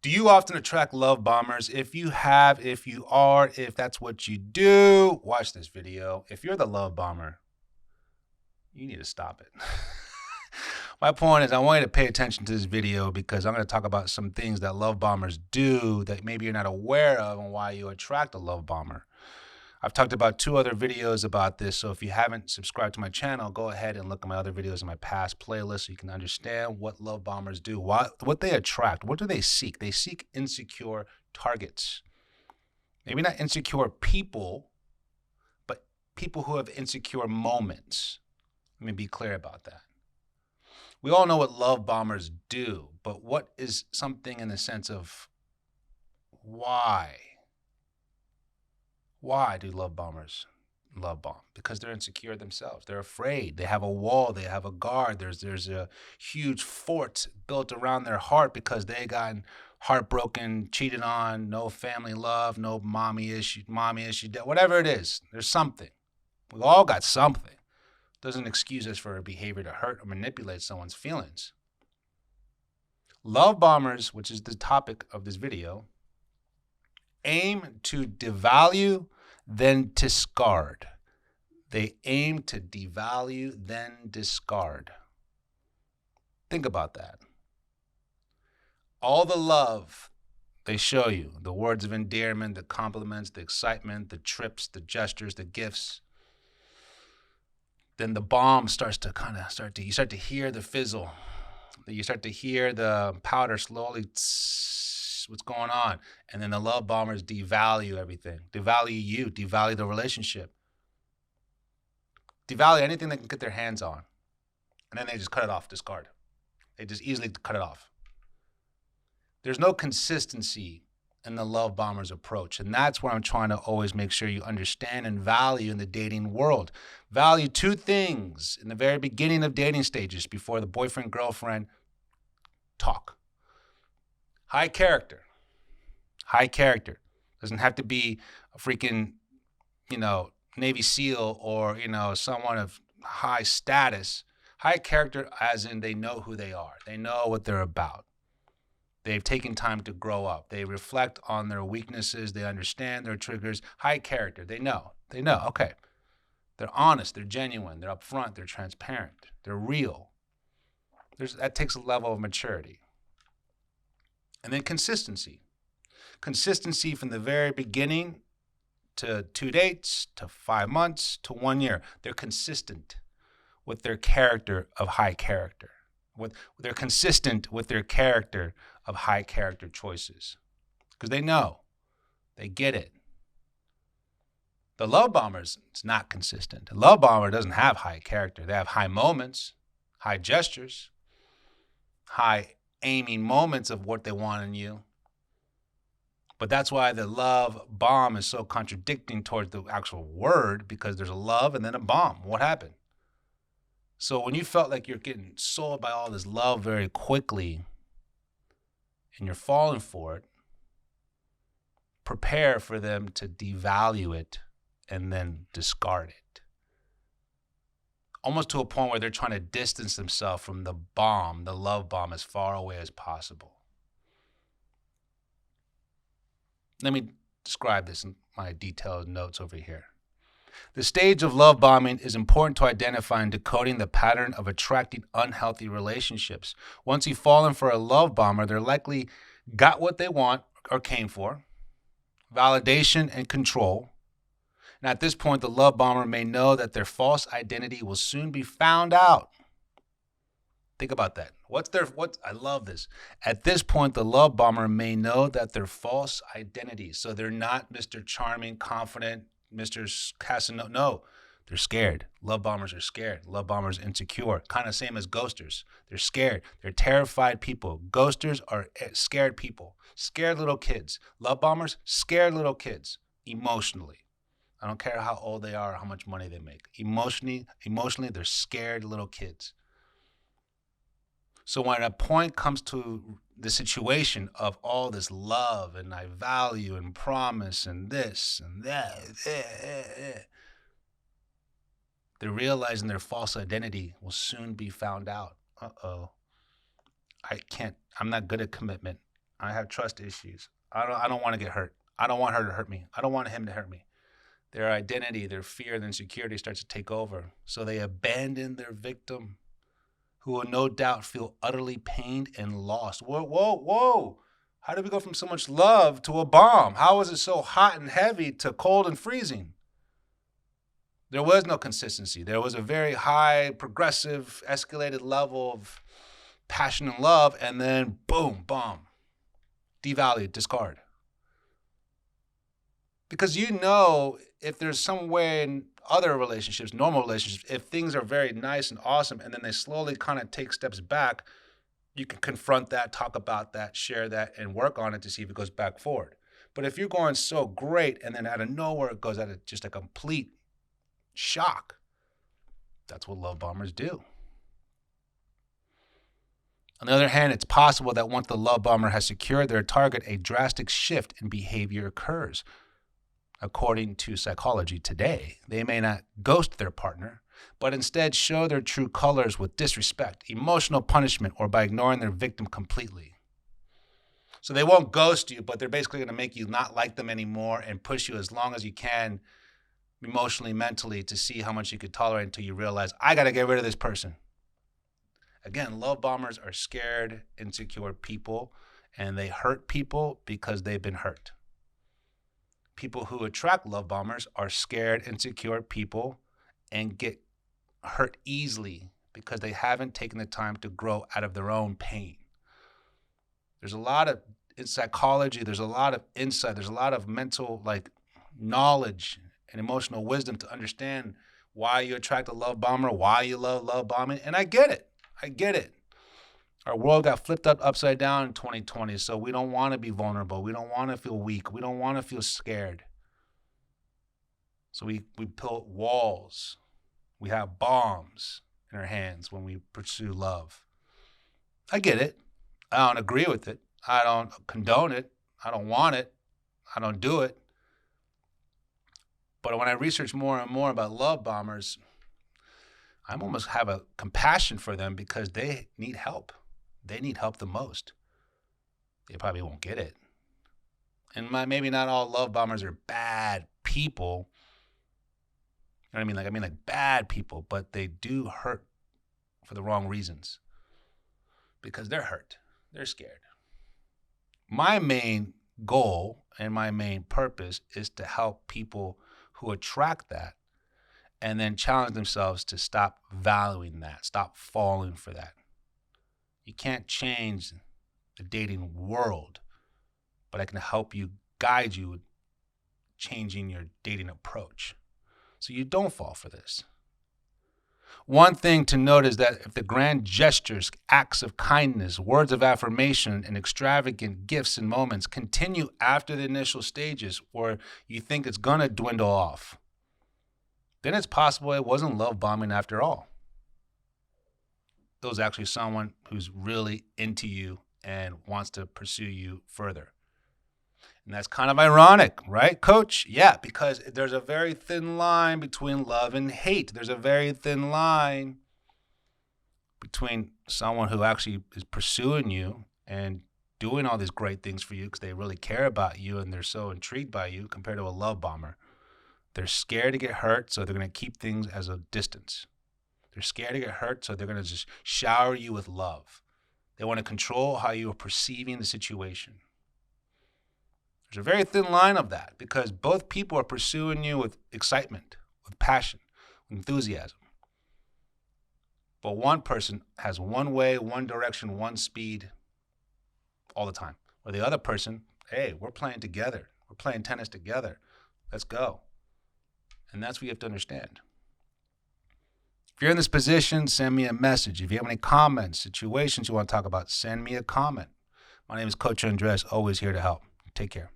Do you often attract love bombers? If you have, if you are, if that's what you do, watch this video. If you're the love bomber, you need to stop it. My point is, I want you to pay attention to this video because I'm going to talk about some things that love bombers do that maybe you're not aware of and why you attract a love bomber. I've talked about 2 other videos about this, so if you haven't subscribed to my channel, go ahead and look at my other videos in my past playlist so you can understand what love bombers do, what they attract, what do they seek? They seek insecure targets. Maybe not insecure people, but people who have insecure moments. Let me be clear about that. We all know what love bombers do, but what is something in the sense of why? Why do love bombers love bomb? Because they're insecure themselves. They're afraid. They have a wall. They have a guard. There's a huge fort built around their heart because they got heartbroken, cheated on, no family love, no mommy issue, whatever it is. There's something. We all got something. Doesn't excuse us for a behavior to hurt or manipulate someone's feelings. Love bombers, which is the topic of this video, aim to devalue, then discard. They aim to devalue, then discard. Think about that. All the love they show you, the words of endearment, the compliments, the excitement, the trips, the gestures, the gifts, then the bomb starts to you start to hear the fizzle. You start to hear the powder slowly, what's going on? And then the love bombers devalue everything, devalue you, devalue the relationship, devalue anything they can get their hands on. And then they just cut it off, discard. They just easily cut it off. There's no consistency in the love bomber's approach. And that's what I'm trying to always make sure you understand and value in the dating world. Value 2 things in the very beginning of dating stages before the boyfriend, girlfriend talk. High character. High character. Doesn't have to be a freaking, Navy SEAL or, someone of high status. High character as in they know who they are. They know what they're about. They've taken time to grow up. They reflect on their weaknesses. They understand their triggers. High character. They know. Okay. They're honest. They're genuine. They're upfront. They're transparent. They're real. That takes a level of maturity. And then consistency. Consistency from the very beginning to 2 dates, to 5 months, to 1 year. They're consistent with their character of high character. They're consistent with their character of high character choices. Because they know. They get it. The love bombers, it's not consistent. The love bomber doesn't have high character. They have high moments, high gestures, high aiming moments of what they want in you. But that's why the love bomb is so contradicting towards the actual word, because there's a love and then a bomb. What happened? So when you felt like you're getting sold by all this love very quickly and you're falling for it, prepare for them to devalue it and then discard it. Almost to a point where they're trying to distance themselves from the bomb, the love bomb, as far away as possible. Let me describe this in my detailed notes over here. The stage of love bombing is important to identify and decoding the pattern of attracting unhealthy relationships. Once you've fallen for a love bomber, they're likely got what they want or came for, validation and control. And at this point, the love bomber may know that their false identity will soon be found out. Think about that. I love this. At this point, the love bomber may know that their false identity. So they're not Mr. Charming, confident, Mr. Casanova. No, they're scared. Love bombers are scared. Love bombers are insecure. Kind of same as ghosters. They're scared. They're terrified people. Ghosters are scared people. Scared little kids. Love bombers, scared little kids. Emotionally. I don't care how old they are or how much money they make. Emotionally, they're scared little kids. So when a point comes to the situation of all this love and I value and promise and this and that, they're realizing their false identity will soon be found out. I'm not good at commitment. I have trust issues. I don't want to get hurt. I don't want her to hurt me. I don't want him to hurt me. Their identity, their fear, their insecurity starts to take over. So they abandon their victim, who will no doubt feel utterly pained and lost. Whoa, whoa, whoa. How did we go from so much love to a bomb? How was it so hot and heavy to cold and freezing? There was no consistency. There was a very high, progressive, escalated level of passion and love, and then boom, bomb. Devalue, discard. Because you know, if there's some way in other relationships, normal relationships, if things are very nice and awesome and then they slowly kind of take steps back, you can confront that, talk about that, share that, and work on it to see if it goes back forward. But if you're going so great and then out of nowhere it goes at just a complete shock, that's what love bombers do. On the other hand, it's possible that once the love bomber has secured their target, a drastic shift in behavior occurs. According to psychology today, they may not ghost their partner, but instead show their true colors with disrespect, emotional punishment, or by ignoring their victim completely. So they won't ghost you, but they're basically going to make you not like them anymore and push you as long as you can emotionally, mentally, to see how much you could tolerate until you realize, I got to get rid of this person. Again, love bombers are scared, insecure people, and they hurt people because they've been hurt. People who attract love bombers are scared, insecure people and get hurt easily because they haven't taken the time to grow out of their own pain. There's a lot of, in psychology, there's a lot of insight, there's a lot of mental knowledge and emotional wisdom to understand why you attract a love bomber, why you love bombing. And I get it. Our world got flipped upside down in 2020, so we don't want to be vulnerable. We don't want to feel weak. We don't want to feel scared. So we build walls. We have bombs in our hands when we pursue love. I get it. I don't agree with it. I don't condone it. I don't want it. I don't do it. But when I research more and more about love bombers, I almost have a compassion for them because they need help. They need help the most. They probably won't get it. And maybe not all love bombers are bad people. You know what I mean? Like bad people, but they do hurt for the wrong reasons. Because they're hurt. They're scared. My main goal and my main purpose is to help people who attract that and then challenge themselves to stop valuing that, stop falling for that. You can't change the dating world, but I can help you, guide you with changing your dating approach so you don't fall for this. One thing to note is that if the grand gestures, acts of kindness, words of affirmation, and extravagant gifts and moments continue after the initial stages, or you think it's going to dwindle off, then it's possible it wasn't love bombing after all. It was actually someone who's really into you and wants to pursue you further. And that's kind of ironic, right, Coach? Yeah, because there's a very thin line between love and hate. There's a very thin line between someone who actually is pursuing you and doing all these great things for you because they really care about you and they're so intrigued by you, compared to a love bomber. They're scared to get hurt, so they're going to keep things as a distance. They're scared to get hurt, so they're going to just shower you with love. They want to control how you are perceiving the situation. There's a very thin line of that because both people are pursuing you with excitement, with passion, with enthusiasm. But one person has one way, one direction, one speed all the time. Or the other person, hey, we're playing together. We're playing tennis together. Let's go. And that's what you have to understand. If you're in this position, send me a message. If you have any comments, situations you want to talk about, send me a comment. My name is Coach Andres, always here to help. Take care.